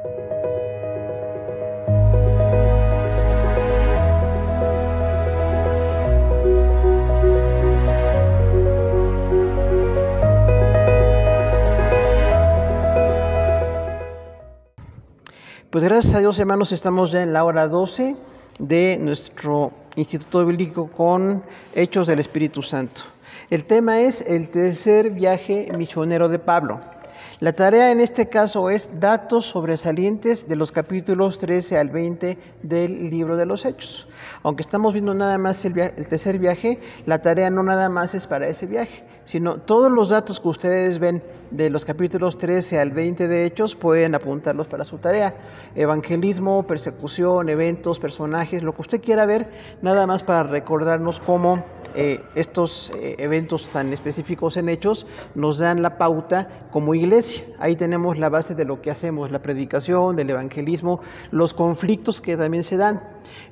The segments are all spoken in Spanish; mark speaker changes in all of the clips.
Speaker 1: Pues gracias a Dios, hermanos, estamos ya en la hora 12 de nuestro Instituto Bíblico con Hechos del Espíritu Santo. El tema es el tercer viaje misionero de Pablo. La tarea en este caso es datos sobresalientes de los capítulos 13 al 20 del libro de los Hechos. Aunque estamos viendo nada más el tercer viaje, la tarea no nada más es para ese viaje, sino todos los datos que ustedes ven de los capítulos 13 al 20 de Hechos pueden apuntarlos para su tarea. Evangelismo, persecución, eventos, personajes, lo que usted quiera ver, nada más para recordarnos cómo estos eventos tan específicos en Hechos nos dan la pauta como iglesia. Ahí tenemos la base de lo que hacemos, la predicación, del evangelismo, los conflictos que también se dan.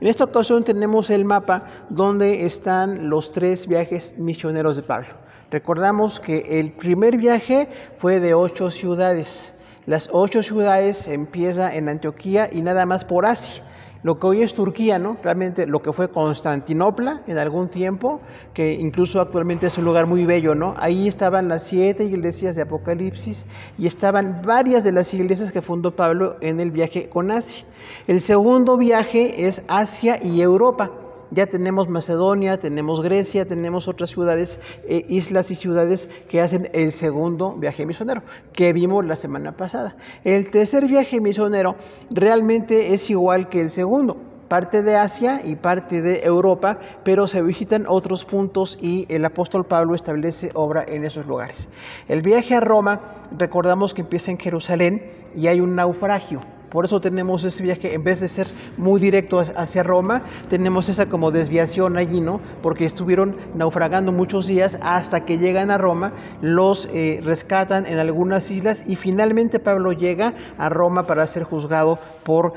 Speaker 1: En esta ocasión tenemos el mapa donde están los 3 viajes misioneros de Pablo. Recordamos que el primer viaje fue de 8 ciudades. Las 8 ciudades empieza en Antioquía y nada más por Asia. Lo que hoy es Turquía, ¿no? Realmente lo que fue Constantinopla en algún tiempo, que incluso actualmente es un lugar muy bello, ¿no? Ahí estaban las 7 iglesias de Apocalipsis y estaban varias de las iglesias que fundó Pablo en el viaje con Asia. El segundo viaje es Asia y Europa. Ya tenemos Macedonia, tenemos Grecia, tenemos otras ciudades, islas y ciudades que hacen el segundo viaje misionero, que vimos la semana pasada. El tercer viaje misionero realmente es igual que el segundo, parte de Asia y parte de Europa, pero se visitan otros puntos y el apóstol Pablo establece obra en esos lugares. El viaje a Roma, recordamos que empieza en Jerusalén y hay un naufragio. Por eso tenemos ese viaje, en vez de ser muy directo hacia Roma, tenemos esa como desviación allí, ¿no? Porque estuvieron naufragando muchos días hasta que llegan a Roma, los rescatan en algunas islas y finalmente Pablo llega a Roma para ser juzgado por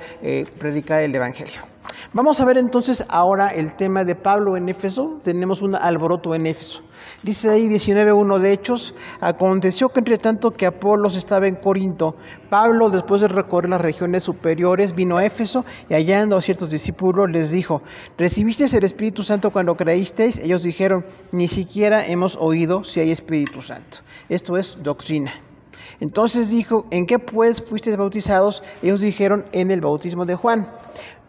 Speaker 1: predicar el Evangelio. Vamos a ver entonces ahora el tema de Pablo en Éfeso. Tenemos un alboroto en Éfeso. Dice ahí 19:1 de Hechos: aconteció que entre tanto que Apolos estaba en Corinto, Pablo, después de recorrer las regiones superiores, vino a Éfeso y hallando a ciertos discípulos les dijo: ¿recibisteis el Espíritu Santo cuando creísteis? Ellos dijeron: ni siquiera hemos oído si hay Espíritu Santo. Esto es doctrina. Entonces dijo: ¿en qué pues fuisteis bautizados? Ellos dijeron: en el bautismo de Juan.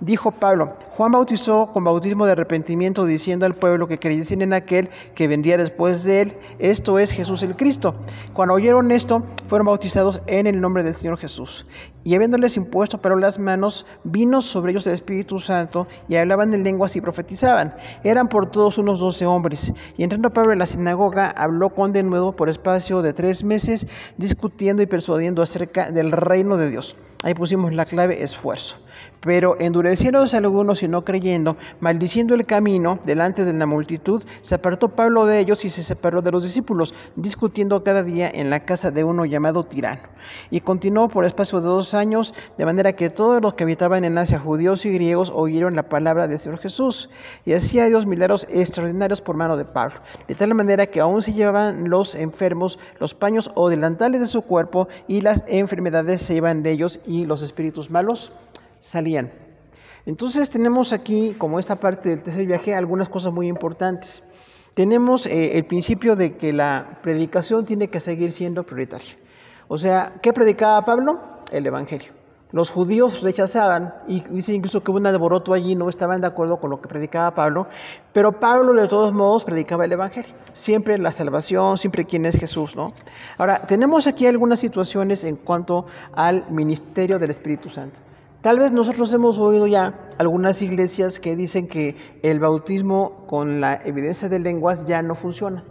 Speaker 1: Dijo Pablo: Juan bautizó con bautismo de arrepentimiento, diciendo al pueblo que creyesen en aquel que vendría después de él, esto es Jesús el Cristo. Cuando oyeron esto, fueron bautizados en el nombre del Señor Jesús. Y habiéndoles impuesto Pablo las manos, vino sobre ellos el Espíritu Santo, y hablaban en lenguas y profetizaban. Eran por todos unos 12 hombres. Y entrando Pablo en la sinagoga, habló con denuedo por espacio de 3 meses, discutiendo y persuadiendo acerca del reino de Dios. Ahí pusimos la clave: esfuerzo. Pero endureciéndose algunos y no creyendo, maldiciendo el camino delante de la multitud, se apartó Pablo de ellos y se separó de los discípulos, discutiendo cada día en la casa de uno llamado Tirano. Y continuó por espacio de 2 años, de manera que todos los que habitaban en Asia, judíos y griegos, oyeron la palabra del Señor Jesús. Y hacía Dios milagros extraordinarios por mano de Pablo, de tal manera que aún se llevaban los enfermos los paños o delantales de su cuerpo, y las enfermedades se iban de ellos, y los espíritus malos salían. Entonces tenemos aquí, como esta parte del tercer viaje, algunas cosas muy importantes. Tenemos el principio de que la predicación tiene que seguir siendo prioritaria. O sea, ¿qué predicaba Pablo? El Evangelio. Los judíos rechazaban, y dice incluso que hubo un alboroto allí, no estaban de acuerdo con lo que predicaba Pablo, pero Pablo de todos modos predicaba el Evangelio, siempre la salvación, siempre quién es Jesús, ¿no? Ahora, tenemos aquí algunas situaciones en cuanto al ministerio del Espíritu Santo. Tal vez nosotros hemos oído ya algunas iglesias que dicen que el bautismo con la evidencia de lenguas ya no funciona.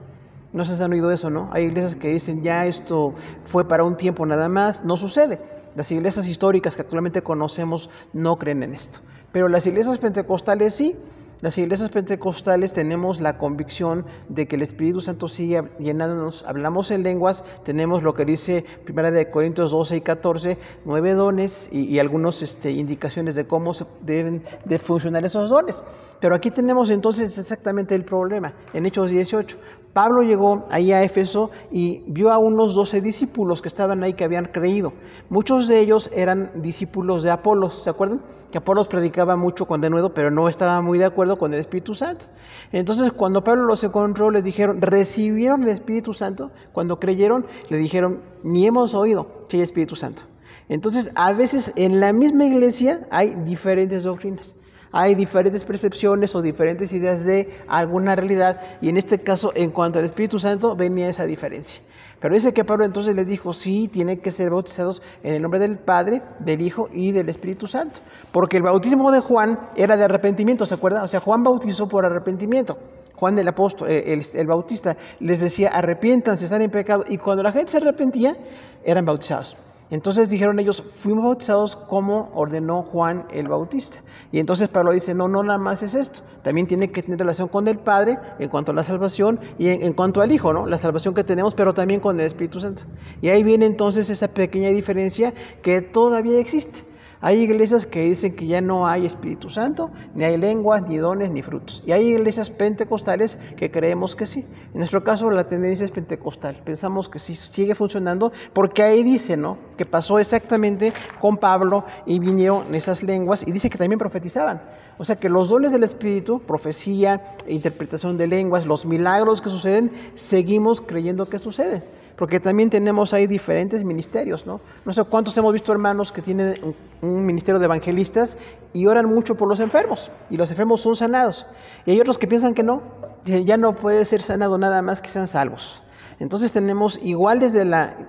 Speaker 1: No sé si han oído eso, ¿no? Hay iglesias que dicen ya esto fue para un tiempo nada más. No sucede. Las iglesias históricas que actualmente conocemos no creen en esto. Pero las iglesias pentecostales sí. Las iglesias pentecostales tenemos la convicción de que el Espíritu Santo sigue llenándonos. Hablamos en lenguas, tenemos lo que dice 1 Corintios 12 y 14, 9 dones y algunas indicaciones de cómo deben de funcionar esos dones. Pero aquí tenemos entonces exactamente el problema. En Hechos 18, Pablo llegó ahí a Éfeso y vio a unos 12 discípulos que estaban ahí, que habían creído. Muchos de ellos eran discípulos de Apolos, ¿se acuerdan? Que Apolos predicaba mucho con denuedo, pero no estaba muy de acuerdo con el Espíritu Santo. Entonces, cuando Pablo los encontró, les dijeron, ¿recibieron el Espíritu Santo? Cuando creyeron, le dijeron, ni hemos oído que hay Espíritu Santo. Entonces, a veces en la misma iglesia hay diferentes doctrinas. Hay diferentes percepciones o diferentes ideas de alguna realidad, y en este caso, en cuanto al Espíritu Santo, venía esa diferencia. Pero dice que Pablo entonces les dijo, sí, tienen que ser bautizados en el nombre del Padre, del Hijo y del Espíritu Santo. Porque el bautismo de Juan era de arrepentimiento, ¿se acuerdan? O sea, Juan bautizó por arrepentimiento. Juan el apóstol, el bautista, les decía, arrepiéntanse, están en pecado. Y cuando la gente se arrepentía, eran bautizados. Entonces dijeron ellos, fuimos bautizados como ordenó Juan el Bautista. Y entonces Pablo dice, no nada más es esto. También tiene que tener relación con el Padre en cuanto a la salvación y en cuanto al Hijo, ¿no? La salvación que tenemos, pero también con el Espíritu Santo. Y ahí viene entonces esa pequeña diferencia que todavía existe. Hay iglesias que dicen que ya no hay Espíritu Santo, ni hay lenguas, ni dones, ni frutos. Y hay iglesias pentecostales que creemos que sí. En nuestro caso la tendencia es pentecostal. Pensamos que sí sigue funcionando porque ahí dice, ¿no?, que pasó exactamente con Pablo y vinieron esas lenguas, y dice que también profetizaban. O sea que los dones del Espíritu, profecía, interpretación de lenguas, los milagros que suceden, seguimos creyendo que suceden. Porque también tenemos ahí diferentes ministerios, ¿no? No sé cuántos hemos visto hermanos que tienen un ministerio de evangelistas y oran mucho por los enfermos, y los enfermos son sanados. Y hay otros que piensan que no, ya no puede ser sanado nada más que sean salvos. Entonces tenemos igual desde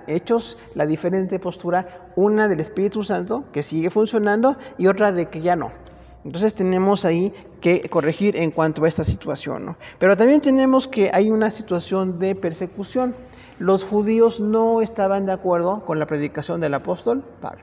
Speaker 1: Hechos la diferente postura, una del Espíritu Santo que sigue funcionando y otra de que ya no. Entonces tenemos ahí que corregir en cuanto a esta situación, ¿no? Pero también tenemos que hay una situación de persecución. Los judíos no estaban de acuerdo con la predicación del apóstol Pablo.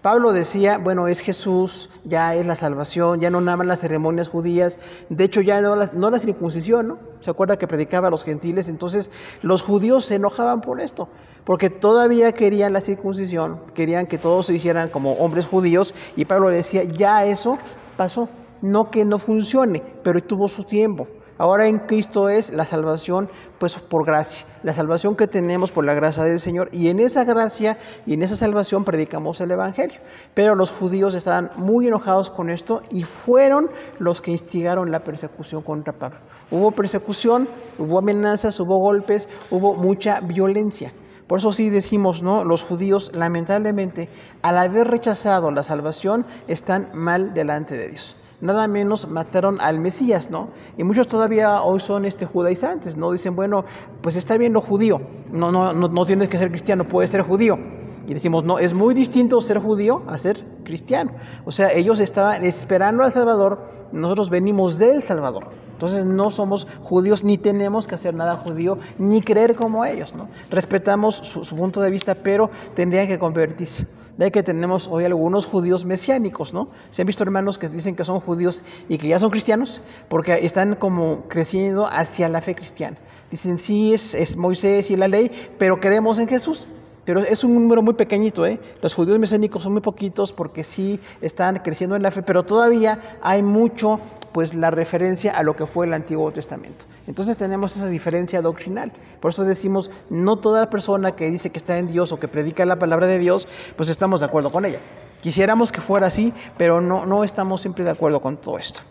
Speaker 1: Pablo decía, bueno, es Jesús, ya es la salvación, ya no nada más las ceremonias judías, de hecho ya no la circuncisión, ¿no? ¿Se acuerda que predicaba a los gentiles? Entonces los judíos se enojaban por esto, porque todavía querían la circuncisión, querían que todos se dijeran como hombres judíos, y Pablo decía, ya eso pasó, no que no funcione, pero tuvo su tiempo. Ahora en Cristo es la salvación, pues por gracia, la salvación que tenemos por la gracia del Señor, y en esa gracia y en esa salvación predicamos el Evangelio. Pero los judíos estaban muy enojados con esto y fueron los que instigaron la persecución contra Pablo. Hubo persecución, hubo amenazas, hubo golpes, hubo mucha violencia. Por eso sí decimos, ¿no?, los judíos lamentablemente al haber rechazado la salvación están mal delante de Dios. Nada menos mataron al Mesías, ¿no? Y muchos todavía hoy son judaizantes, ¿no? Dicen, bueno, pues está bien lo judío, no tienes que ser cristiano, puedes ser judío. Y decimos, no, es muy distinto ser judío a ser cristiano. O sea, ellos estaban esperando al Salvador, nosotros venimos del Salvador. Entonces no somos judíos, ni tenemos que hacer nada judío, ni creer como ellos, ¿no? Respetamos su punto de vista, pero tendrían que convertirse. De que tenemos hoy algunos judíos mesiánicos, ¿no? Se han visto hermanos que dicen que son judíos y que ya son cristianos, porque están como creciendo hacia la fe cristiana. Dicen, sí, es Moisés y la ley, pero creemos en Jesús. Pero es un número muy pequeñito, ¿eh? Los judíos mesiánicos son muy poquitos porque sí están creciendo en la fe, pero todavía hay mucho, pues, la referencia a lo que fue el Antiguo Testamento. Entonces tenemos esa diferencia doctrinal. Por eso decimos, no toda persona que dice que está en Dios o que predica la palabra de Dios, pues estamos de acuerdo con ella. Quisiéramos que fuera así, pero no estamos siempre de acuerdo con todo esto.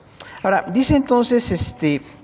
Speaker 1: Ahora, dice entonces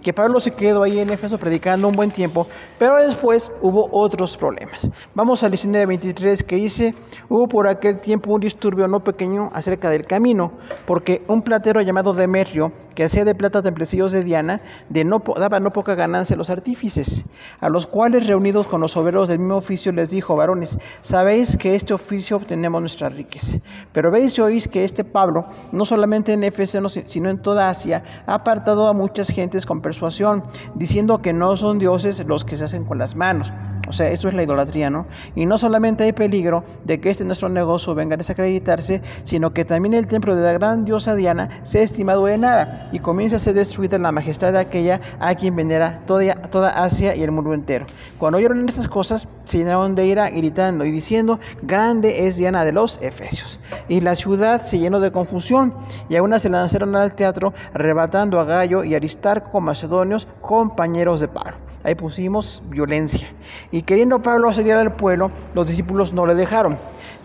Speaker 1: que Pablo se quedó ahí en Éfeso predicando un buen tiempo, pero después hubo otros problemas. Vamos al 19:23, que dice, hubo por aquel tiempo un disturbio no pequeño acerca del camino, porque un platero llamado Demetrio, que hacía de plata templecillos de Diana, daba no poca ganancia a los artífices, a los cuales, reunidos con los obreros del mismo oficio, les dijo, varones, sabéis que este oficio obtenemos nuestra riqueza, pero veis y oís que Pablo, no solamente en Éfeso, sino en toda Asia, ha apartado a muchas gentes con persuasión, diciendo que no son dioses los que se hacen con las manos, O sea, eso es la idolatría, ¿no? Y no solamente hay peligro de que nuestro negocio venga a desacreditarse, sino que también el templo de la gran diosa Diana sea estimado de nada y comienza a ser destruida la majestad de aquella a quien venera toda Asia y el mundo entero. Cuando oyeron estas cosas, se llenaron de ira, gritando y diciendo: grande es Diana de los Efesios. Y la ciudad se llenó de confusión, y aún se lanzaron al teatro, arrebatando a Gayo y Aristarco, macedonios, compañeros de Pablo. Ahí pusimos violencia. Y queriendo Pablo salir al pueblo, los discípulos no le dejaron.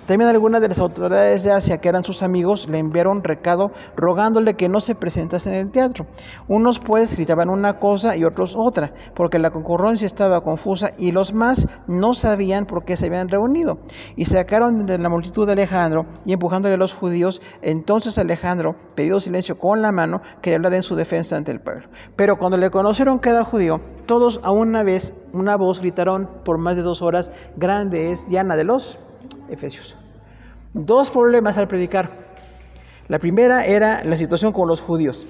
Speaker 1: También algunas de las autoridades de Asia, que eran sus amigos, le enviaron recado rogándole que no se presentase en el teatro. Unos pues gritaban una cosa y otros otra, porque la concurrencia estaba confusa y los más no sabían por qué se habían reunido. Y sacaron de la multitud de Alejandro y empujándole a los judíos. Entonces Alejandro, pedido silencio con la mano, quería hablar en su defensa ante el pueblo. Pero cuando le conocieron cada judío, todos a una vez, una voz, gritaron por más de 2 horas: grande es Diana de los Efesios. 2 problemas al predicar. La primera era la situación con los judíos.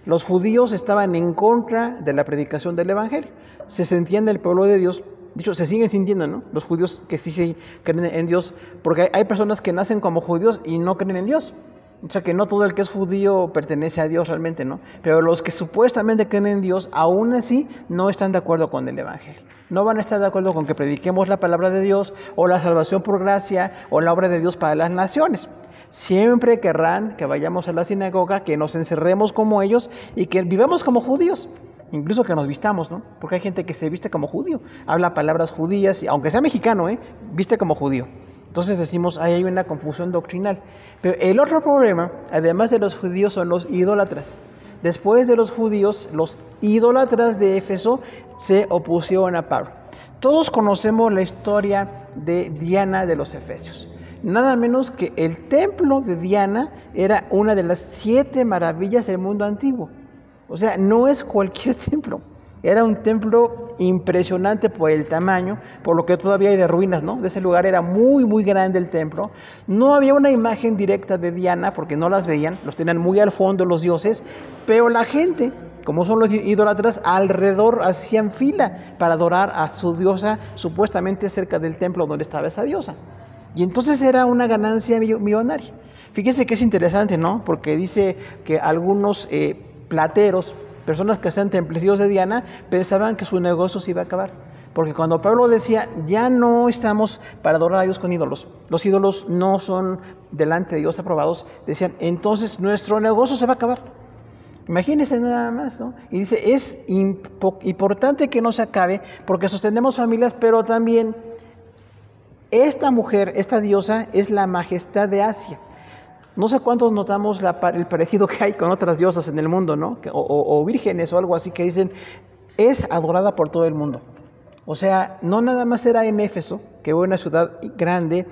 Speaker 1: Los judíos estaban en contra de la predicación del evangelio. Se sentían del pueblo de Dios. De hecho, se siguen sintiendo, ¿no? Los judíos que sí creen en Dios, porque hay personas que nacen como judíos y no creen en Dios. O sea que no todo el que es judío pertenece a Dios realmente, ¿no? Pero los que supuestamente creen en Dios, aún así no están de acuerdo con el evangelio. No van a estar de acuerdo con que prediquemos la palabra de Dios, o la salvación por gracia, o la obra de Dios para las naciones. Siempre querrán que vayamos a la sinagoga, que nos encerremos como ellos y que vivamos como judíos. Incluso que nos vistamos, ¿no? Porque hay gente que se viste como judío, habla palabras judías, y aunque sea mexicano, viste como judío. Entonces decimos, ahí hay una confusión doctrinal. Pero el otro problema, además de los judíos, son los idólatras. Después de los judíos, los idólatras de Éfeso se opusieron a Pablo. Todos conocemos la historia de Diana de los Efesios. Nada menos que el templo de Diana era una de las 7 maravillas del mundo antiguo. O sea, no es cualquier templo. Era un templo impresionante por el tamaño, por lo que todavía hay de ruinas, ¿no? De ese lugar era muy, muy grande el templo. No había una imagen directa de Diana, porque no las veían, los tenían muy al fondo los dioses, pero la gente, como son los idólatras, alrededor hacían fila para adorar a su diosa, supuestamente cerca del templo donde estaba esa diosa. Y entonces era una ganancia millonaria. Fíjense que es interesante, ¿no? Porque dice que algunos plateros, personas que hacían templecitos de Diana, pensaban que su negocio se iba a acabar. Porque cuando Pablo decía, ya no estamos para adorar a Dios con ídolos, los ídolos no son delante de Dios aprobados, decían, entonces nuestro negocio se va a acabar. Imagínense nada más, ¿no? Y dice, es importante que no se acabe porque sostenemos familias, pero también esta mujer, esta diosa, es la majestad de Asia. No sé cuántos notamos el parecido que hay con otras diosas en el mundo, ¿no? O vírgenes o algo así que dicen, es adorada por todo el mundo. O sea, no nada más era en Éfeso, que fue una ciudad grande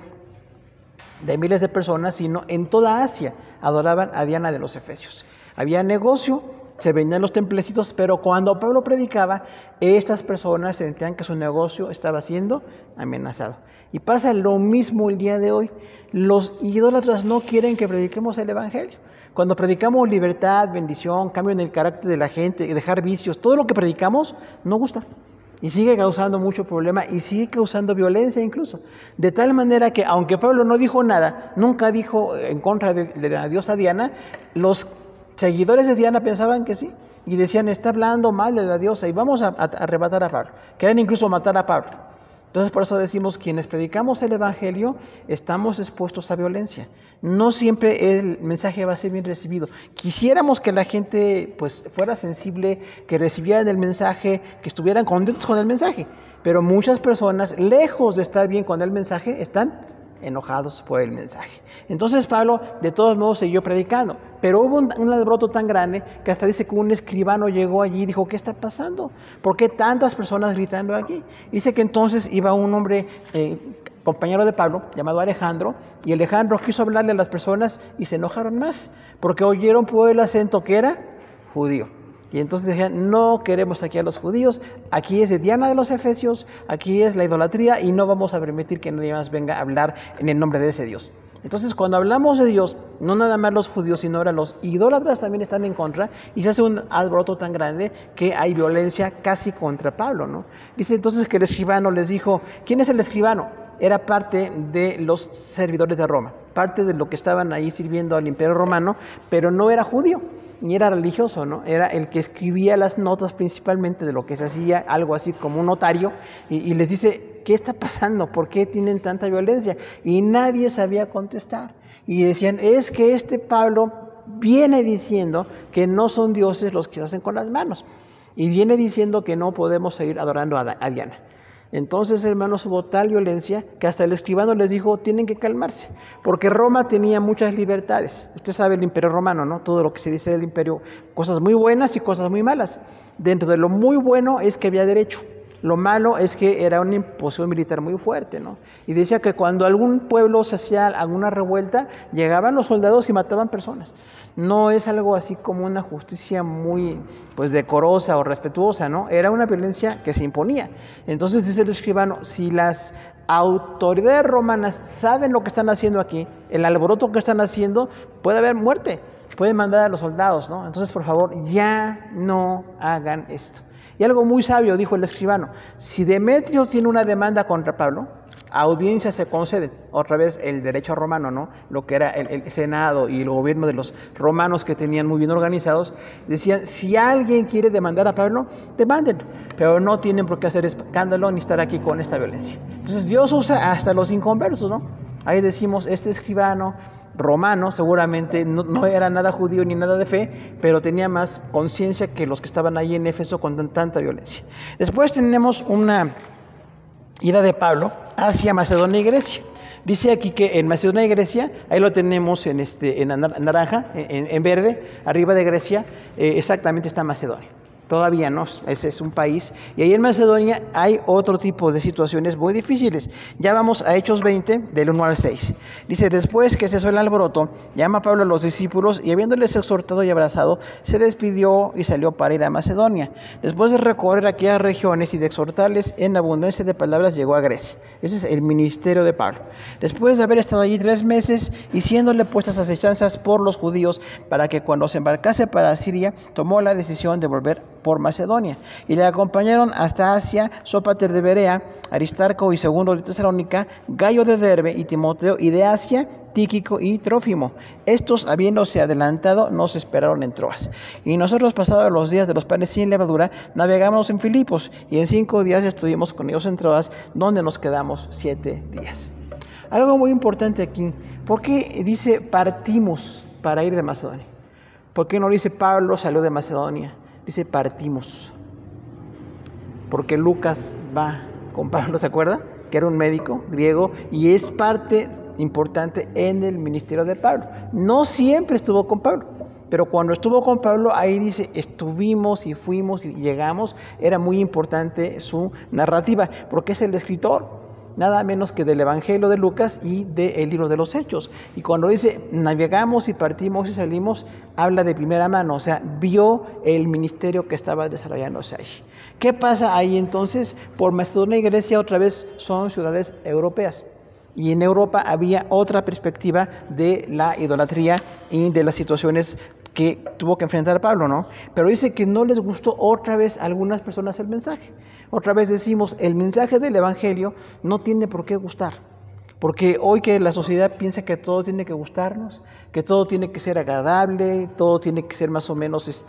Speaker 1: de miles de personas, sino en toda Asia adoraban a Diana de los Efesios. Había negocio, se vendían los templecitos, pero cuando Pablo predicaba, estas personas sentían que su negocio estaba siendo amenazado. Y pasa lo mismo el día de hoy. Los idólatras no quieren que prediquemos el evangelio. Cuando predicamos libertad, bendición, cambio en el carácter de la gente, dejar vicios, todo lo que predicamos no gusta. Y sigue causando mucho problema y sigue causando violencia incluso. De tal manera que, aunque Pablo no dijo nada, nunca dijo en contra de la diosa Diana, los seguidores de Diana pensaban que sí. Y decían, está hablando mal de la diosa y vamos a arrebatar a Pablo. Querían incluso matar a Pablo. Entonces por eso decimos, quienes predicamos el evangelio estamos expuestos a violencia. No siempre el mensaje va a ser bien recibido. Quisiéramos que la gente pues fuera sensible, que recibieran el mensaje, que estuvieran contentos con el mensaje. Pero muchas personas, lejos de estar bien con el mensaje, están enojados por el mensaje. Entonces Pablo de todos modos siguió predicando, pero hubo un alboroto tan grande que hasta dice que un escribano llegó allí y dijo, ¿qué está pasando? ¿Por qué tantas personas gritando aquí? Dice que entonces iba un hombre compañero de Pablo llamado Alejandro, y Alejandro quiso hablarle a las personas y se enojaron más porque oyeron por el acento que era judío. Y entonces decían, no queremos aquí a los judíos, aquí es de Diana de los Efesios, aquí es la idolatría y no vamos a permitir que nadie más venga a hablar en el nombre de ese Dios. Entonces, cuando hablamos de Dios, no nada más los judíos, sino ahora los idólatras también están en contra, y se hace un alboroto tan grande que hay violencia casi contra Pablo, ¿no? Dice entonces que el escribano les dijo, ¿quién es el escribano? Era parte de los servidores de Roma, parte de lo que estaban ahí sirviendo al Imperio Romano, pero no era judío, ni era religioso, ¿no? Era el que escribía las notas principalmente de lo que se hacía, algo así como un notario, y les dice, ¿qué está pasando? ¿Por qué tienen tanta violencia? Y nadie sabía contestar. Y decían, es que este Pablo viene diciendo que no son dioses los que hacen con las manos. Y viene diciendo que no podemos seguir adorando a Diana. Entonces, hermanos, hubo tal violencia que hasta el escribano les dijo, tienen que calmarse, porque Roma tenía muchas libertades. Usted sabe el Imperio Romano, ¿no? Todo lo que se dice del imperio, cosas muy buenas y cosas muy malas. Dentro de lo muy bueno es que había derecho. Lo malo es que era una imposición militar muy fuerte, ¿no? Y decía que cuando algún pueblo se hacía alguna revuelta, llegaban los soldados y mataban personas. No es algo así como una justicia muy, pues, decorosa o respetuosa, ¿no? Era una violencia que se imponía. Entonces dice el escribano, si las autoridades romanas saben lo que están haciendo aquí, el alboroto que están haciendo, puede haber muerte, pueden mandar a los soldados, ¿no? Entonces, por favor, ya no hagan esto. Y algo muy sabio dijo el escribano, si Demetrio tiene una demanda contra Pablo, audiencias se conceden, otra vez el derecho romano, ¿no? Lo que era el Senado y el gobierno de los romanos que tenían muy bien organizados, decían, si alguien quiere demandar a Pablo, demanden, pero no tienen por qué hacer escándalo ni estar aquí con esta violencia. Entonces Dios usa hasta los inconversos, ¿no? Ahí decimos, este escribano romano seguramente no era nada judío ni nada de fe, pero tenía más conciencia que los que estaban ahí en Éfeso con tanta violencia. Después tenemos una ida de Pablo hacia Macedonia y Grecia. Dice aquí que en Macedonia y Grecia, ahí lo tenemos en naranja, en verde, arriba de Grecia, exactamente está Macedonia. Todavía no, ese es un país. Y ahí en Macedonia hay otro tipo de situaciones muy difíciles. Ya vamos a Hechos 20, del 1 al 6. Dice, después que cesó el alboroto, llama Pablo a los discípulos y habiéndoles exhortado y abrazado, se despidió y salió para ir a Macedonia. Después de recorrer aquellas regiones y de exhortarles en abundancia de palabras, llegó a Grecia. Ese es el ministerio de Pablo. Después de haber estado allí 3 meses y siéndole puestas acechanzas por los judíos para que cuando se embarcase para Siria, tomó la decisión de volver por Macedonia, y le acompañaron hasta Asia Sópater de Berea, Aristarco y Segundo de Tesalónica, Gayo de Derbe y Timoteo, y de Asia Tíquico y Trófimo. Estos, habiéndose adelantado, nos esperaron en Troas. Y nosotros, pasados los días de los panes sin levadura, navegamos en Filipos, y en 5 días estuvimos con ellos en Troas, donde nos quedamos 7 días. Algo muy importante aquí, ¿por qué dice partimos para ir de Macedonia? ¿Por qué no dice Pablo salió de Macedonia? Dice partimos, porque Lucas va con Pablo, ¿se acuerda? Que era un médico griego y es parte importante en el ministerio de Pablo. No siempre estuvo con Pablo, pero cuando estuvo con Pablo, ahí dice, estuvimos y fuimos y llegamos. Era muy importante su narrativa, porque es el escritor, nada menos que del Evangelio de Lucas y del libro de los Hechos. Y cuando dice, navegamos y partimos y salimos, habla de primera mano, o sea, vio el ministerio que estaba desarrollándose ahí. ¿Qué pasa ahí entonces? Por Macedonia y Grecia otra vez son ciudades europeas. Y en Europa había otra perspectiva de la idolatría y de las situaciones que tuvo que enfrentar Pablo, ¿no? Pero dice que no les gustó otra vez a algunas personas el mensaje. Otra vez decimos, el mensaje del Evangelio no tiene por qué gustar. Porque hoy que la sociedad piensa que todo tiene que gustarnos, que todo tiene que ser agradable, todo tiene que ser más o menos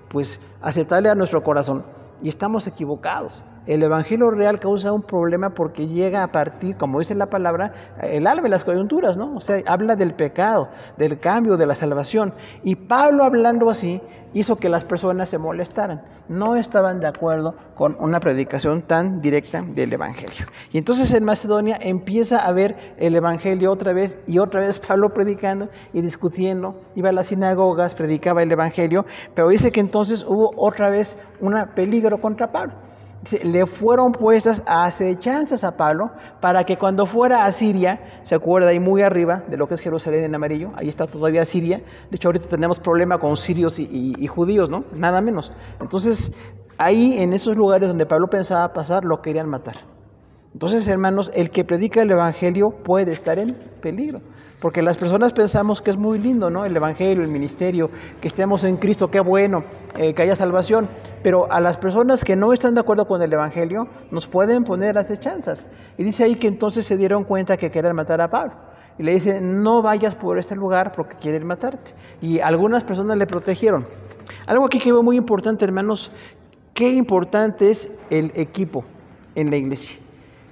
Speaker 1: pues aceptable a nuestro corazón. Y estamos equivocados. El Evangelio real causa un problema porque llega a partir, como dice la palabra, el alma y las coyunturas, ¿no? O sea, habla del pecado, del cambio, de la salvación. Y Pablo, hablando así, hizo que las personas se molestaran. No estaban de acuerdo con una predicación tan directa del Evangelio. Y entonces en Macedonia empieza a ver el Evangelio otra vez y otra vez Pablo predicando y discutiendo. Iba a las sinagogas, predicaba el Evangelio, pero dice que entonces hubo otra vez un peligro contra Pablo. Le fueron puestas acechanzas a Pablo para que cuando fuera a Siria, se acuerda ahí muy arriba de lo que es Jerusalén en amarillo, ahí está todavía Siria. De hecho, ahorita tenemos problema con sirios y judíos, ¿no? Nada menos. Entonces, ahí en esos lugares donde Pablo pensaba pasar, lo querían matar. Entonces, hermanos, el que predica el Evangelio puede estar en peligro, porque las personas pensamos que es muy lindo, ¿no? El Evangelio, el ministerio, que estemos en Cristo, qué bueno, que haya salvación, pero a las personas que no están de acuerdo con el Evangelio nos pueden poner acechanzas. Y dice ahí que entonces se dieron cuenta que querían matar a Pablo. Y le dicen, no vayas por este lugar porque quieren matarte. Y algunas personas le protegieron. Algo aquí que veo muy importante, hermanos, qué importante es el equipo en la iglesia.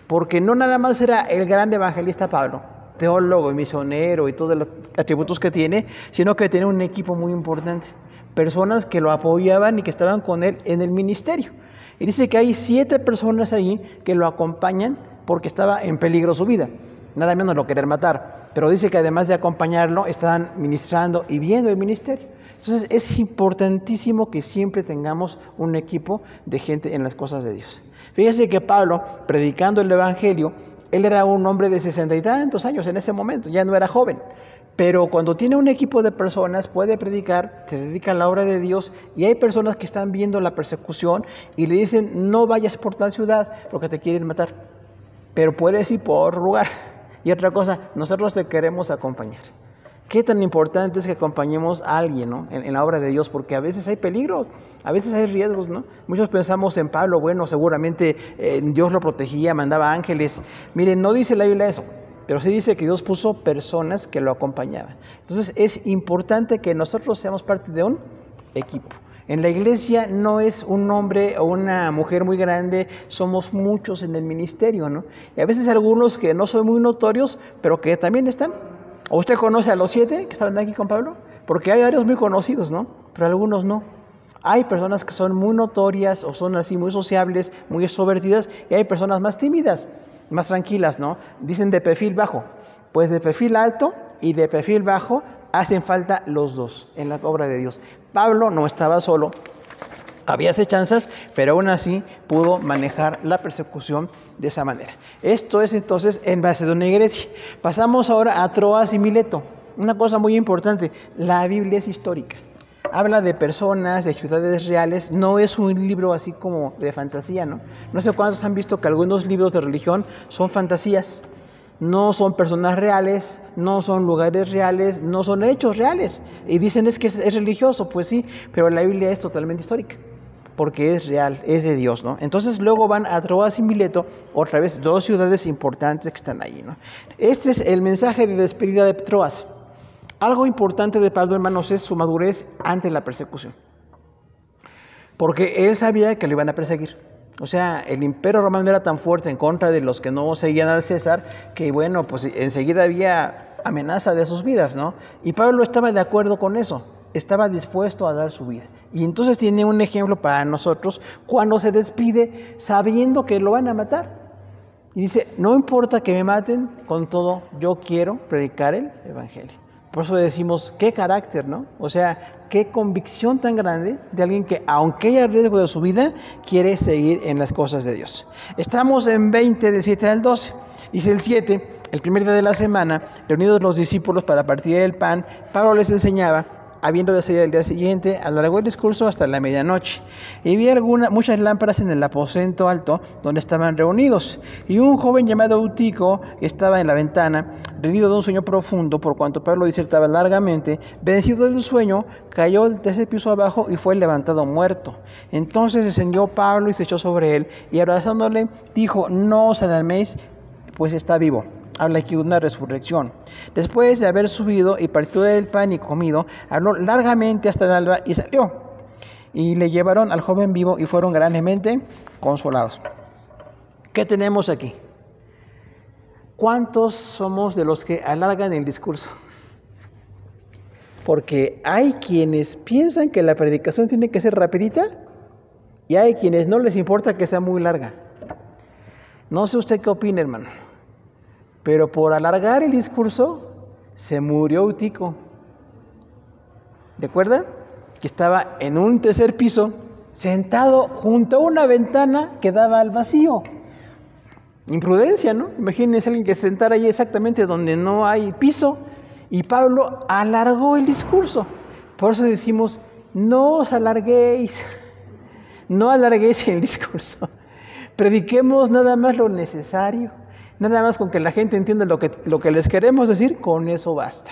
Speaker 1: Porque no nada más era el gran evangelista Pablo, teólogo y misionero y todos los atributos que tiene, sino que tenía un equipo muy importante. Personas que lo apoyaban y que estaban con él en el ministerio. Y dice que hay 7 personas ahí que lo acompañan porque estaba en peligro su vida. Nada menos lo querer matar. Pero dice que además de acompañarlo, estaban ministrando y viendo el ministerio. Entonces es importantísimo que siempre tengamos un equipo de gente en las cosas de Dios. Fíjese que Pablo, predicando el Evangelio, él era un hombre de 60 y tantos años en ese momento, ya no era joven. Pero cuando tiene un equipo de personas, puede predicar, se dedica a la obra de Dios, y hay personas que están viendo la persecución y le dicen, no vayas por tal ciudad porque te quieren matar. Pero puedes ir por otro lugar. Y otra cosa, nosotros te queremos acompañar. Qué tan importante es que acompañemos a alguien, ¿no? en la obra de Dios, porque a veces hay peligro, a veces hay riesgos, ¿no? Muchos pensamos en Pablo, bueno, seguramente Dios lo protegía, mandaba ángeles. Miren, no dice la Biblia eso, pero sí dice que Dios puso personas que lo acompañaban. Entonces es importante que nosotros seamos parte de un equipo. En la iglesia no es un hombre o una mujer muy grande, somos muchos en el ministerio, ¿no? Y a veces algunos que no son muy notorios, pero que también están. ¿O usted conoce a los 7 que estaban aquí con Pablo? Porque hay varios muy conocidos, ¿no? Pero algunos no. Hay personas que son muy notorias o son así muy sociables, muy extrovertidas, y hay personas más tímidas, más tranquilas, ¿no? Dicen de perfil bajo. Pues de perfil alto y de perfil bajo hacen falta los dos en la obra de Dios. Pablo no estaba solo. Había acechanzas, pero aún así pudo manejar la persecución de esa manera. Esto es entonces en Macedonia y Grecia. Pasamos ahora a Troas y Mileto. Una cosa muy importante, la Biblia es histórica. Habla de personas, de ciudades reales, no es un libro así como de fantasía, ¿no? No sé cuántos han visto que algunos libros de religión son fantasías. No son personas reales, no son lugares reales, no son hechos reales. Y dicen es que es religioso, pues sí, pero la Biblia es totalmente histórica, porque es real, es de Dios, ¿no? Entonces luego van a Troas y Mileto, otra vez 2 ciudades importantes que están ahí, ¿no? Este es el mensaje de despedida de Troas. Algo importante de Pablo, hermanos, es su madurez ante la persecución. Porque él sabía que lo iban a perseguir. O sea, el imperio romano era tan fuerte en contra de los que no seguían al César, que bueno, pues enseguida había amenaza de sus vidas, ¿no? Y Pablo estaba de acuerdo con eso, estaba dispuesto a dar su vida. Y entonces tiene un ejemplo para nosotros cuando se despide sabiendo que lo van a matar. Y dice, no importa que me maten, con todo yo quiero predicar el Evangelio. Por eso decimos, qué carácter, ¿no? O sea, qué convicción tan grande de alguien que, aunque haya riesgo de su vida, quiere seguir en las cosas de Dios. Estamos en 20, del 7 al 12. Dice el 7, el primer día de la semana, reunidos los discípulos para partir del pan, Pablo les enseñaba. Habiendo de salir el día siguiente, alargó el discurso hasta la medianoche. Y vi muchas lámparas en el aposento alto donde estaban reunidos. Y un joven llamado Eutico, que estaba en la ventana, rendido de un sueño profundo, por cuanto Pablo disertaba largamente, vencido del sueño, cayó del 3er piso abajo y fue levantado muerto. Entonces descendió Pablo y se echó sobre él, y abrazándole, dijo, no os alarméis, pues está vivo. Habla aquí de una resurrección. Después de haber subido y partido del pan y comido, habló largamente hasta el alba y salió. Y le llevaron al joven vivo y fueron grandemente consolados. ¿Qué tenemos aquí? ¿Cuántos somos de los que alargan el discurso? Porque hay quienes piensan que la predicación tiene que ser rapidita y hay quienes no les importa que sea muy larga. No sé usted qué opina, hermano. Pero por alargar el discurso, se murió Eutico. ¿De acuerdo? Que estaba en un 3er piso, sentado junto a una ventana que daba al vacío. Imprudencia, ¿no? Imagínense alguien que se sentara ahí exactamente donde no hay piso. Y Pablo alargó el discurso. Por eso decimos, no os alarguéis. No alarguéis el discurso. Prediquemos nada más lo necesario, nada más con que la gente entienda lo que les queremos decir, con eso basta.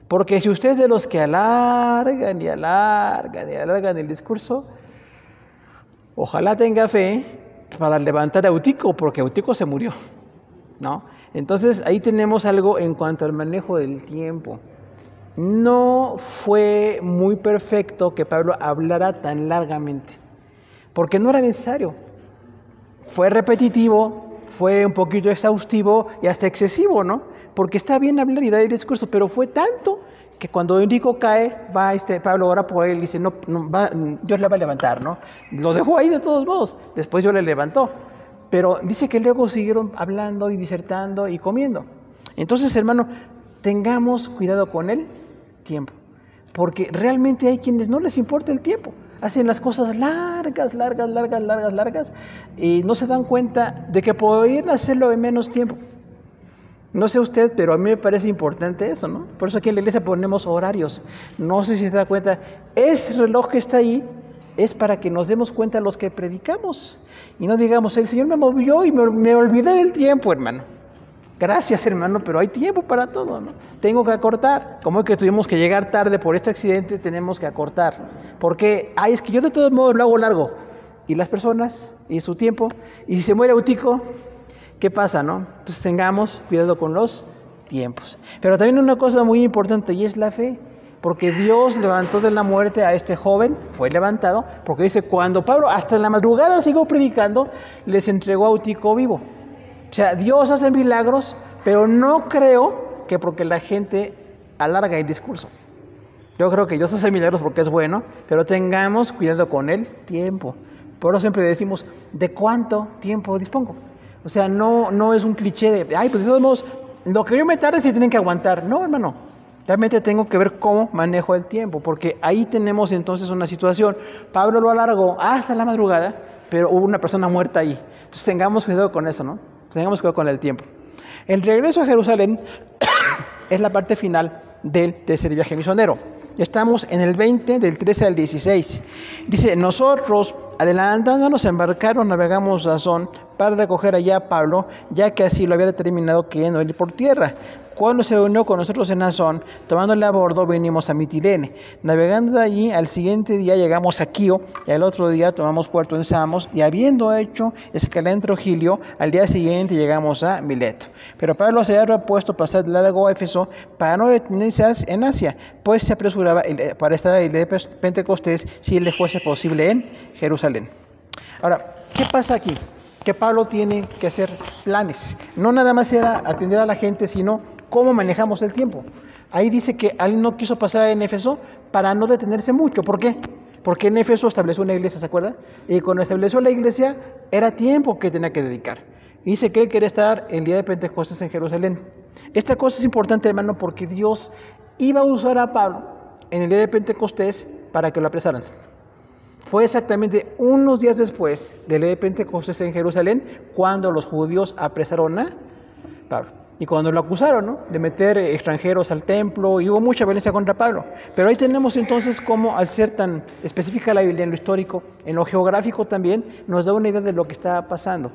Speaker 1: Porque si usted es de los que alargan y alargan y alargan el discurso, ojalá tenga fe para levantar a Eutico, porque Eutico se murió, ¿no? Entonces ahí tenemos algo en cuanto al manejo del tiempo. No fue muy perfecto que Pablo hablara tan largamente, porque no era necesario. Fue repetitivo, fue un poquito exhaustivo y hasta excesivo, ¿no? Porque está bien hablar y dar el discurso, pero fue tanto que cuando Eutico cae, va Pablo ora por él y dice, no, Dios le va a levantar, ¿no? Lo dejó ahí de todos modos, después Dios le levantó. Pero dice que luego siguieron hablando y disertando y comiendo. Entonces, hermano, tengamos cuidado con el tiempo, porque realmente hay quienes no les importa el tiempo. Hacen las cosas largas, y no se dan cuenta de que podrían hacerlo en menos tiempo. No sé usted, pero a mí me parece importante eso, ¿no? Por eso aquí en la iglesia ponemos horarios. No sé si se da cuenta, ese reloj que está ahí es para que nos demos cuenta los que predicamos. Y no digamos, el Señor me movió y me olvidé del tiempo, hermano. Gracias, hermano, pero hay tiempo para todo, ¿no? Tengo que acortar. Como es que tuvimos que llegar tarde por este accidente, tenemos que acortar. Porque, es que yo de todos modos lo hago largo. Y las personas, y su tiempo, y si se muere Eutico, ¿qué pasa, no? Entonces tengamos cuidado con los tiempos. Pero también una cosa muy importante, y es la fe. Porque Dios levantó de la muerte a este joven, fue levantado, porque dice, cuando Pablo hasta en la madrugada siguió predicando, les entregó a Eutico vivo. O sea, Dios hace milagros, pero no creo que porque la gente alarga el discurso. Yo creo que Dios hace milagros porque es bueno, pero tengamos cuidado con el tiempo. Por eso siempre decimos, ¿de cuánto tiempo dispongo? O sea, no es un cliché de, pues de todos modos, lo que yo me tarde sí tienen que aguantar. No, hermano. Realmente tengo que ver cómo manejo el tiempo, porque ahí tenemos entonces una situación. Pablo lo alargó hasta la madrugada, pero hubo una persona muerta ahí. Entonces tengamos cuidado con eso, ¿no? Tengamos cuidado con el tiempo. El regreso a Jerusalén es la parte final del tercer viaje misionero. Estamos en el 20, del 13 al 16. Dice, nosotros, adelantándonos, embarcaron, navegamos a Asón para recoger allá a Pablo, ya que así lo había determinado que no ir por tierra. Cuando se unió con nosotros en Asón, tomándole a bordo, venimos a Mitilene. Navegando de allí, al siguiente día llegamos a Quío, y al otro día tomamos puerto en Samos, y habiendo hecho escala en Trogilio, al día siguiente llegamos a Mileto. Pero Pablo se había propuesto pasar de largo a Éfeso para no detenerse en Asia, pues se apresuraba para estar el día de Pentecostés, si le fuese posible en Jerusalén. Ahora, ¿qué pasa aquí? Que Pablo tiene que hacer planes. No nada más era atender a la gente, sino cómo manejamos el tiempo. Ahí dice que él no quiso pasar en Éfeso para no detenerse mucho. ¿Por qué? Porque en Éfeso estableció una iglesia, ¿se acuerda? Y cuando estableció la iglesia, era tiempo que tenía que dedicar. Y dice que él quería estar el día de Pentecostés en Jerusalén. Esta cosa es importante, hermano, porque Dios iba a usar a Pablo en el día de Pentecostés para que lo apresaran. Fue exactamente unos días después del día de Pentecostés en Jerusalén cuando los judíos apresaron a Pablo. Y cuando lo acusaron, ¿no?, de meter extranjeros al templo, y hubo mucha violencia contra Pablo. Pero ahí tenemos entonces cómo, al ser tan específica la Biblia en lo histórico, en lo geográfico también, nos da una idea de lo que estaba pasando.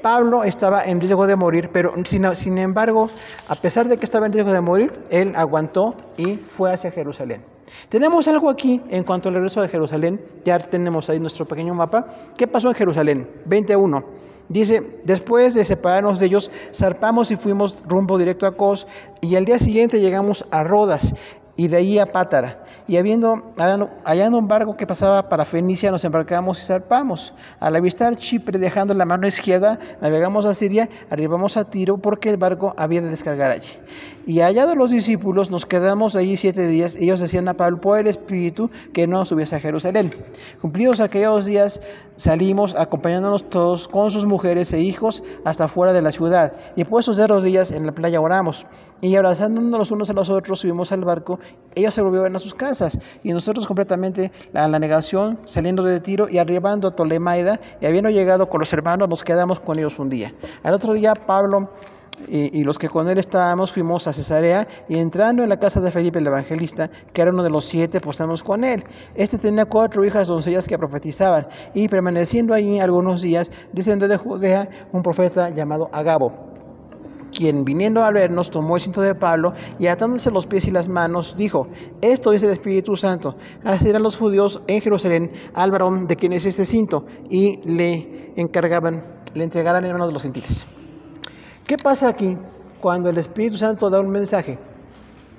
Speaker 1: Pablo estaba en riesgo de morir, pero sin embargo, a pesar de que estaba en riesgo de morir, él aguantó y fue hacia Jerusalén. Tenemos algo aquí en cuanto al regreso de Jerusalén. Ya tenemos ahí nuestro pequeño mapa. ¿Qué pasó en Jerusalén? 21. Dice, después de separarnos de ellos, zarpamos y fuimos rumbo directo a Cos, y al día siguiente llegamos a Rodas, y de ahí a Pátara. Y hallando un barco que pasaba para Fenicia, nos embarcamos y zarpamos. Al avistar Chipre, dejando la mano izquierda, navegamos a Siria, arribamos a Tiro, porque el barco había de descargar allí. Y hallados los discípulos, nos quedamos allí 7 días. Ellos decían a Pablo, por el Espíritu, que no subiese a Jerusalén. Cumplidos aquellos días, salimos, acompañándonos todos con sus mujeres e hijos, hasta fuera de la ciudad. Y puestos de rodillas en la playa oramos. Y abrazándonos los unos a los otros, subimos al barco. Ellos se volvieron a sus casas, y nosotros completamente a la negación, saliendo de Tiro y arribando a Tolemaida, y habiendo llegado con los hermanos, nos quedamos con ellos un día. Al otro día Pablo y los que con él estábamos fuimos a Cesarea, y entrando en la casa de Felipe el evangelista, que era uno de los 7, posamos con él. Este tenía 4 hijas doncellas que profetizaban, y permaneciendo allí algunos días, descendió de Judea un profeta llamado Agabo, quien viniendo a vernos tomó el cinto de Pablo y atándose los pies y las manos dijo: esto dice el Espíritu Santo, así dirán los judíos en Jerusalén al varón de quien es este cinto, y le entregarán en manos de los gentiles. ¿Qué pasa aquí cuando el Espíritu Santo da un mensaje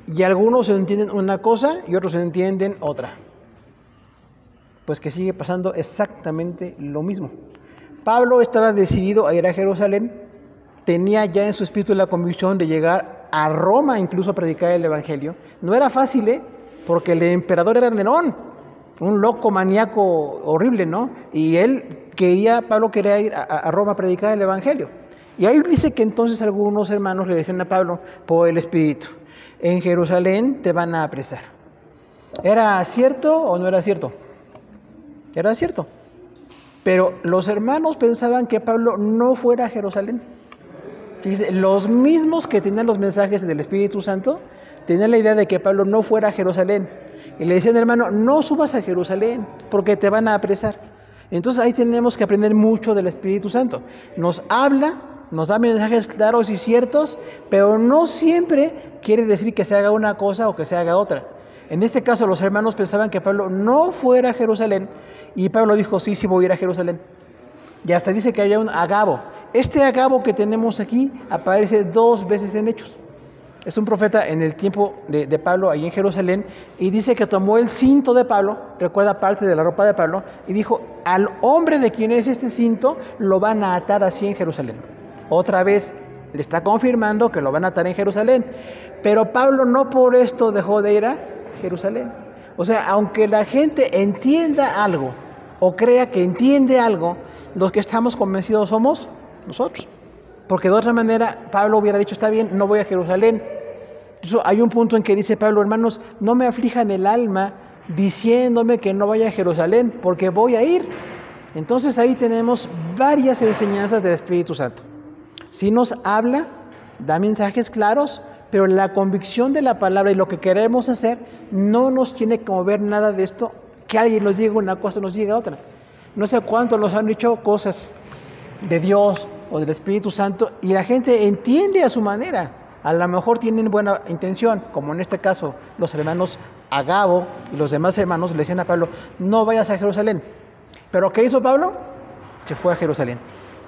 Speaker 1: y algunos entienden una cosa y otros entienden otra? Pues que sigue pasando exactamente lo mismo. Pablo estaba decidido a ir a Jerusalén, tenía ya en su espíritu la convicción de llegar a Roma incluso a predicar el Evangelio. No era fácil, porque el emperador era Nerón, un loco maníaco horrible, ¿no? Y Pablo quería ir a Roma a predicar el Evangelio. Y ahí dice que entonces algunos hermanos le decían a Pablo por el Espíritu: en Jerusalén te van a apresar. ¿Era cierto o no era cierto? Era cierto. Pero los hermanos pensaban que Pablo no fuera a Jerusalén. Dice, los mismos que tenían los mensajes del Espíritu Santo tenían la idea de que Pablo no fuera a Jerusalén. Y le decían: hermano, no subas a Jerusalén porque te van a apresar. Entonces ahí tenemos que aprender mucho del Espíritu Santo. Nos habla, nos da mensajes claros y ciertos, pero no siempre quiere decir que se haga una cosa o que se haga otra. En este caso los hermanos pensaban que Pablo no fuera a Jerusalén, y Pablo dijo: sí voy a ir a Jerusalén. Y hasta dice que había un Agabo. Este Agabo que tenemos aquí aparece 2 veces en Hechos. Es un profeta en el tiempo de Pablo ahí en Jerusalén, y dice que tomó el cinto de Pablo, recuerda parte de la ropa de Pablo, y dijo: al hombre de quien es este cinto lo van a atar así en Jerusalén. Otra vez le está confirmando que lo van a atar en Jerusalén, pero Pablo no por esto dejó de ir a Jerusalén. O sea, aunque la gente entienda algo o crea que entiende algo, los que estamos convencidos somos nosotros. Porque de otra manera Pablo hubiera dicho: está bien, no voy a Jerusalén. Entonces, hay un punto en que dice Pablo: hermanos, no me aflijan el alma diciéndome que no vaya a Jerusalén, porque voy a ir. Entonces ahí tenemos varias enseñanzas del Espíritu Santo. Sí nos habla, da mensajes claros, pero la convicción de la palabra y lo que queremos hacer no nos tiene que mover nada de esto, que alguien nos diga una cosa, nos diga otra. No sé cuántos nos han dicho cosas de Dios o del Espíritu Santo y la gente entiende a su manera. A lo mejor tienen buena intención, como en este caso los hermanos Agabo y los demás hermanos le decían a Pablo: no vayas a Jerusalén. ¿Pero qué hizo Pablo? Se fue a Jerusalén.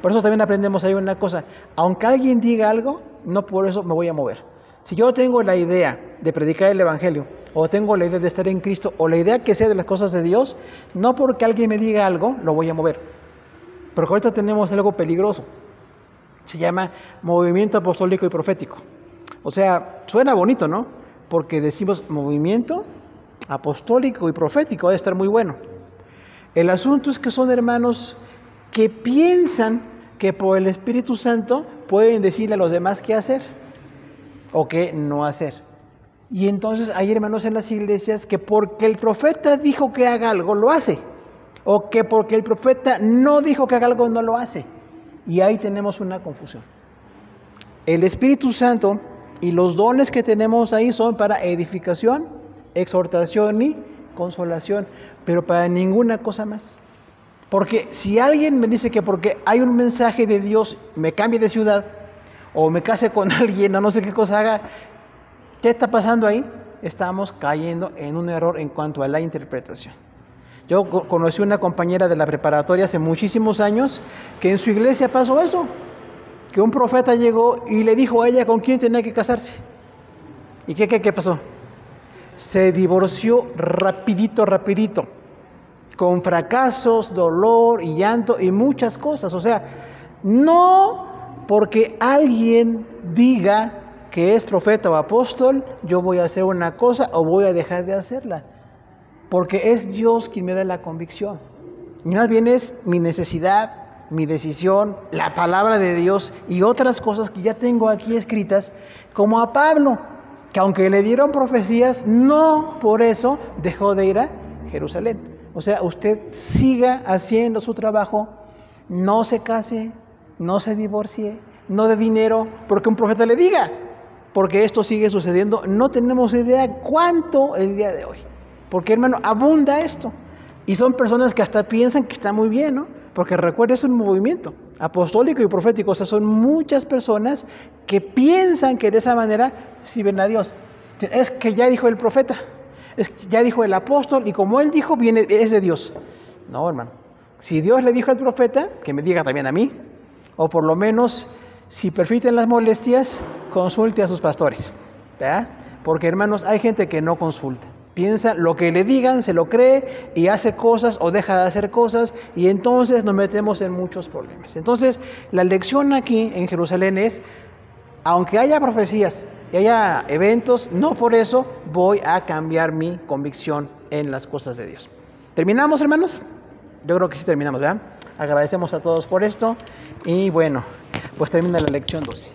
Speaker 1: Por eso también aprendemos ahí una cosa: aunque alguien diga algo, no por eso me voy a mover. Si yo tengo la idea de predicar el Evangelio, o tengo la idea de estar en Cristo, o la idea que sea de las cosas de Dios, no porque alguien me diga algo, lo voy a mover. Porque ahorita tenemos algo peligroso. Se llama movimiento apostólico y profético. O sea, suena bonito, ¿no? Porque decimos movimiento apostólico y profético, debe estar muy bueno. El asunto es que son hermanos que piensan que por el Espíritu Santo pueden decirle a los demás qué hacer o qué no hacer. Y entonces hay hermanos en las iglesias que porque el profeta dijo que haga algo, lo hace. O que porque el profeta no dijo que haga algo, no lo hace. Y ahí tenemos una confusión. El Espíritu Santo y los dones que tenemos ahí son para edificación, exhortación y consolación, pero para ninguna cosa más. Porque si alguien me dice que porque hay un mensaje de Dios me cambie de ciudad o me case con alguien o no sé qué cosa haga, ¿qué está pasando ahí? Estamos cayendo en un error en cuanto a la interpretación. Yo conocí una compañera de la preparatoria hace muchísimos años que en su iglesia pasó eso, que un profeta llegó y le dijo a ella con quién tenía que casarse. ¿Y qué pasó? Se divorció rapidito, con fracasos, dolor y llanto y muchas cosas. O sea, no porque alguien diga que es profeta o apóstol, yo voy a hacer una cosa o voy a dejar de hacerla. Porque es Dios quien me da la convicción. Y más bien es mi necesidad, mi decisión, la palabra de Dios y otras cosas que ya tengo aquí escritas, como a Pablo, que aunque le dieron profecías, no por eso dejó de ir a Jerusalén. O sea, usted siga haciendo su trabajo, no se case, no se divorcie, no de dinero porque un profeta le diga, porque esto sigue sucediendo. No tenemos idea cuánto el día de hoy, porque hermano, abunda esto. Y son personas que hasta piensan que está muy bien, ¿no? Porque recuerda, es un movimiento apostólico y profético. O sea, son muchas personas que piensan que de esa manera sirven a Dios. Es que ya dijo el profeta, es que ya dijo el apóstol, y como él dijo, viene, es de Dios. No, hermano. Si Dios le dijo al profeta, que me diga también a mí. O por lo menos, si permiten las molestias, consulte a sus pastores, ¿verdad? Porque, hermanos, hay gente que no consulta. Piensa lo que le digan, se lo cree y hace cosas o deja de hacer cosas, y entonces nos metemos en muchos problemas. Entonces, la lección aquí en Jerusalén es, aunque haya profecías y haya eventos, no por eso voy a cambiar mi convicción en las cosas de Dios. ¿Terminamos, hermanos? Yo creo que sí terminamos, ¿verdad? Agradecemos a todos por esto y bueno, pues termina la lección 12.